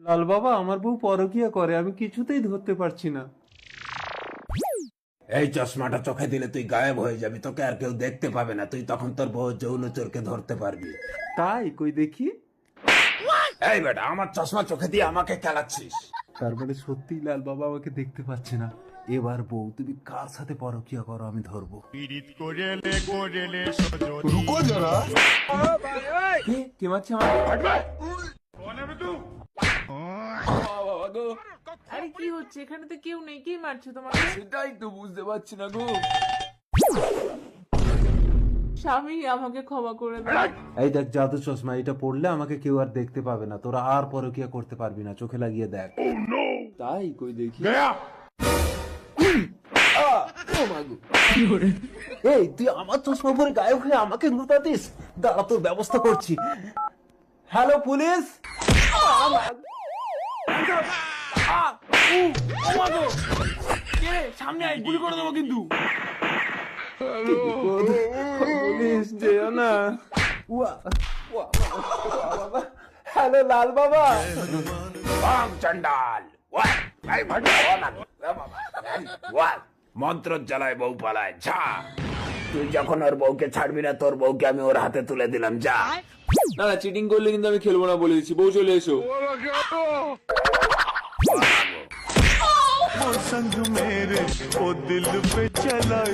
লাল বাবা, আমার বউ পরকিয়া করে, আমি কিছুতেই ধরতে পারছি না। এই চশমাটা চোখে দিলে তুই গায়েব হয়ে যাবি, তোকে আর কেউ দেখতে পাবে না, তুই তখন তোর বউ যৌন চোরকে ধরতে পারবি। তাই কই দেখি। এই বেটা, আমার চশমা চোখে দিয়ে আমাকে খেলাচ্ছিস? তার মানে সত্যি লাল বাবা আমাকে দেখতে পাচ্ছে না। এবার বউ, তুমি কার সাথে পরকিয়া করো আমি ধরবো। रुको जरा। কে মারছে আমার? আরে কি হচ্ছে এখানে? তো কেউ নেই, কে মারছে তোমাকে? সেটাই তো বুঝতে পারছি না গো। স্বামী, আমাকে ক্ষমা করে দাও। এই দেখ জাদু চশমা, এটা পড়লে আমাকে কেউ আর দেখতে পাবে না, তোরা আর পরকিয়া করতে পারবি না, চোখে লাগিয়ে দেখ। তাই কই দেখি। এই তুই আমার চশমা পরে গায়েব হয়ে আমাকে লুটাতিস? দাঁড়া, তোর ব্যবস্থা করছি। Hello police. সামনে আয়, গুলি করে দেবো কিন্তু। পুলিশ যেও না। হ্যালো লাল বাবা। বাম চন্ডাল, মন্ত্র জ্বালায় বউ পালায়, যা। তুই যখন ওর বউকে ছাড়বি না, তোর বউকে আমি ওর হাতে তুলে দিলাম, যা। না না, চিটিং করলে কিন্তু আমি খেলবো না বলে দিচ্ছি। বউ চলে এসো। वो संग मेरे ओ दिल पे चलाई